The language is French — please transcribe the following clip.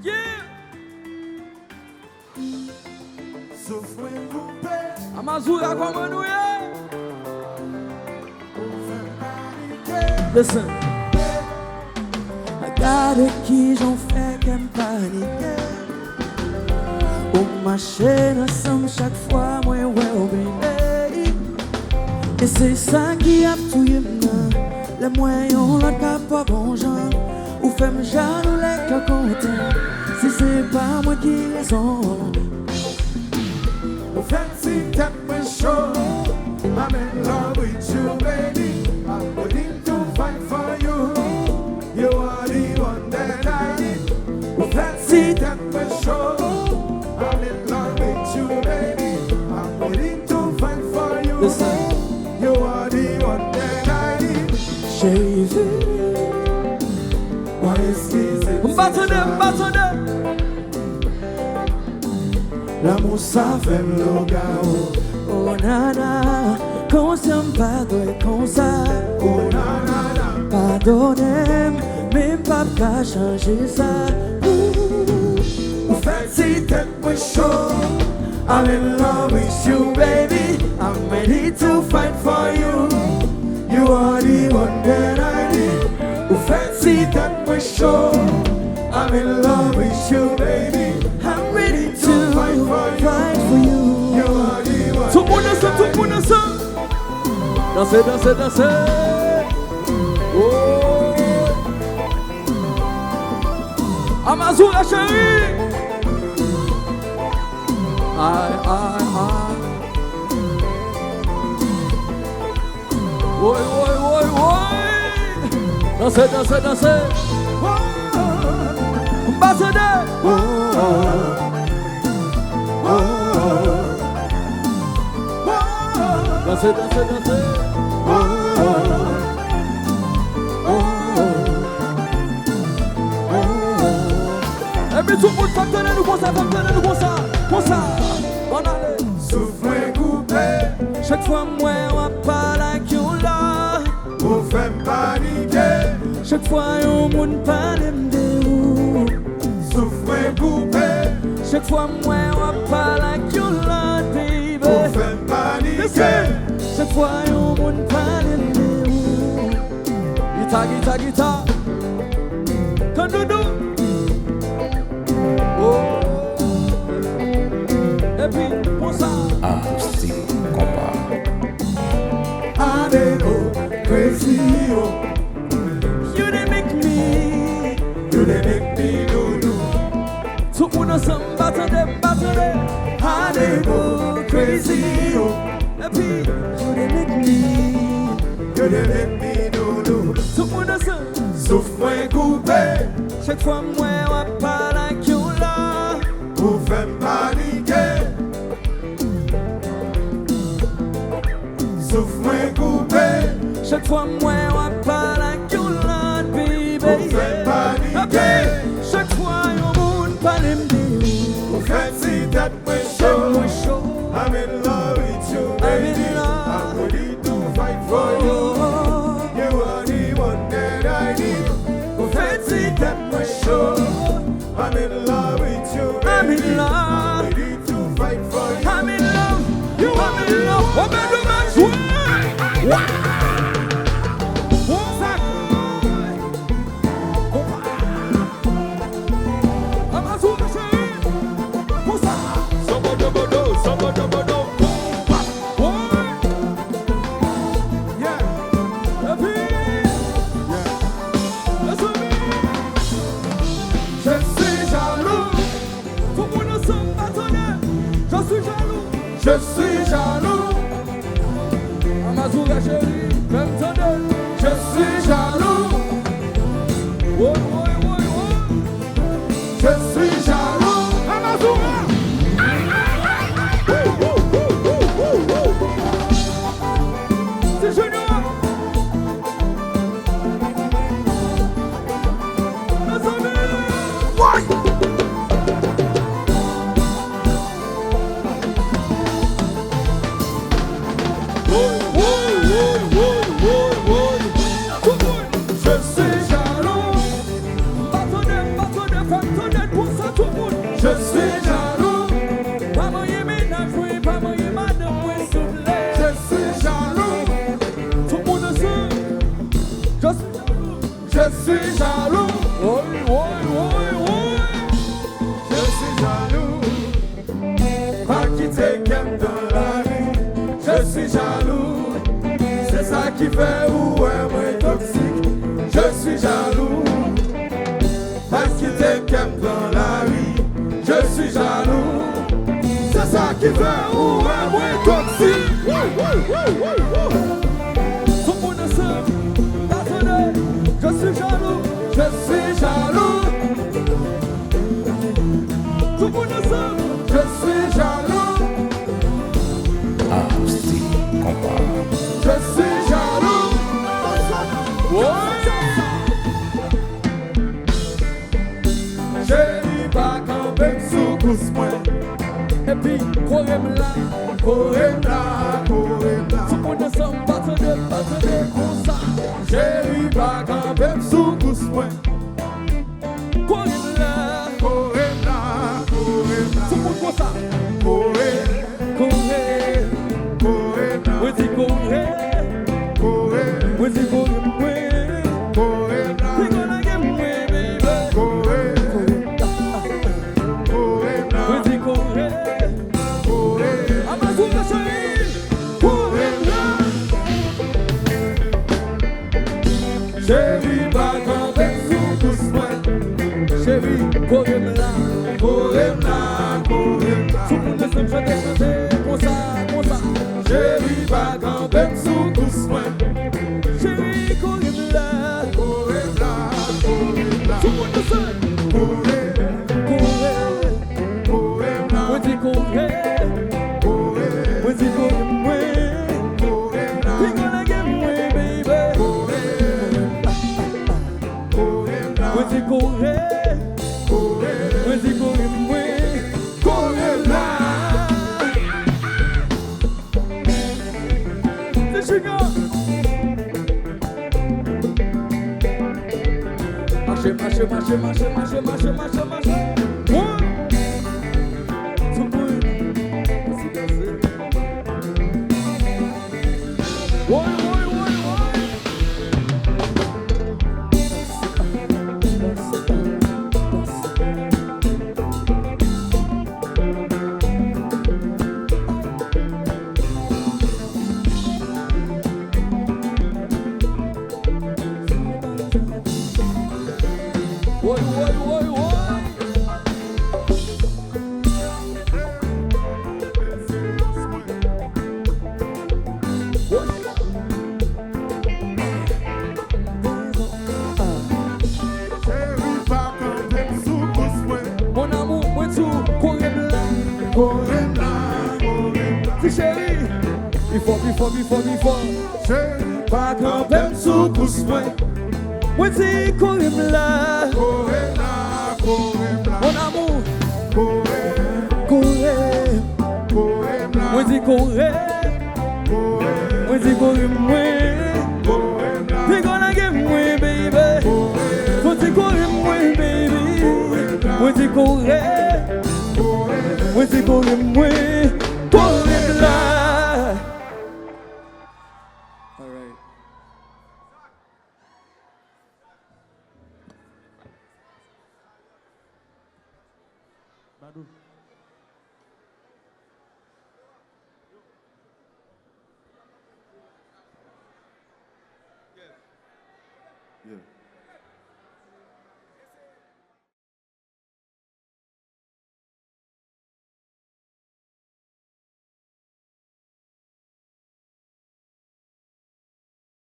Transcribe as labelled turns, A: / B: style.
A: Yeah. Amazura, comment nous est? Listen. Regarde qui j'en fais qu'elle me panique. On m'achète ensemble chaque fois, moi, ouais, oh baby. Et c'est ça qui a tué maintenant. Les moyens, l'autre cap pas bon genre. Ou fait me jaloux les cœurs contents. Si c'est pas moi qui les ont.
B: Ou fait si t'aimes me show. I'm in love with you, baby. I'm willing to fight for you. You are the one that I need. Ou fait si t'aimes me show. I'm in love with you, baby. I'm willing to fight for you.
A: Listen.
B: You are the one that I need.
A: Chérie,
B: why is this?
A: m'battez,
B: L'amour ça fait le gars.
A: oh nana, conscient pas de comme ça.
B: Oh na na na.
A: Pardonnez, même pas qu'à changer ça.
B: Ou fait si t'aimes me show. I'm in love with you, baby. I'm ready to fight for you. You are the one that I need. Ou fait si t'aimes me show. I'm in love with you, baby.
A: I'm ready to
B: fight for
A: you.
B: You are the one.
A: Tout le monde ensemble. Dansez, dansez, dansez. Oh. Amazura chérie. Aïe, aïe, aïe. Oui, oui, oui, oui. Dansez, dansez, dansez. Ambassadeur. Dansez, dansez, dansez. Et puis tout le monde factionne nous comme ça, comme ça. On allait.
B: Souffle coupé.
A: Chaque fois moi on parle avec you là.
B: Ou fait paniquer.
A: Chaque fois on monde parle de vous.
B: Souffle coupé.
A: Chaque fois moi on parle avec you là, baby.
B: Ou fait paniquer.
A: Chaque fois on monde parle de vous. Guitar. Kandoudou. Oh. Et puis pour ça.
C: Akoustik, Konpa.
B: I dey go crazy, oh.
A: You dey make me.
B: You dey make me do.
A: Tout le monde ensemble, battez.
B: I dey go crazy, oh.
A: Et puis you dey make me.
B: You dey make me do.
A: Tout le monde ensemble.
B: Souffle coupé.
A: Chaque fois moi on parle avec you là.
B: Ou fait paniquer. Souffle coupé.
A: Chaque fois moi on parle avec you là, baby.
B: Ou fait paniquer.
A: Chaque fois on monde parle de vous.
B: Ou fait si that way show. I'm in love with you, baby. I'm ready to fight for you. You are the one that I need. Ou fait si that way show. I'm in love with you, baby.
A: I'm in love.
B: I'm ready to fight for you.
A: I'm in love. You are in love. Oh, man, the man's
B: Je suis jaloux. Je suis jaloux. Pas quitter Kem dans la rue. Je suis jaloux. C'est ça qui fait où est moins toxique. Je suis jaloux. Pas quitter Kem dans la rue. Je suis jaloux. C'est ça qui fait où est moins toxique. Je suis jaloux, je suis jaloux. Tout le monde ensemble, je suis jaloux.
C: Akoustik, Konpa.
B: Je suis jaloux. Chérie, pas quand même sous pouce moi. Et puis, correm là. Tout le monde ensemble, partenaire, comme ça. Chérie, pas quand même sous pouce moi. Correm là. Tout le monde comme ça. Amazura chérie. Chérie, pas quand même sous pouce moi. Chérie, correm là. Tout le monde ensemble chanter, comme ça. Chérie, pas quand même sous pouce moi. Chérie, correm là. Tout le monde ensemble. Marche. Chérie, il faut. Chérie, pas quand même sous pouce moi. Moi c'est correm là. Mon amour. Correm. Moi c'est correm. We gonna get me, baby. Moi c'est correm, baby. Moi c'est correm, là. All right. Madou. Yeah.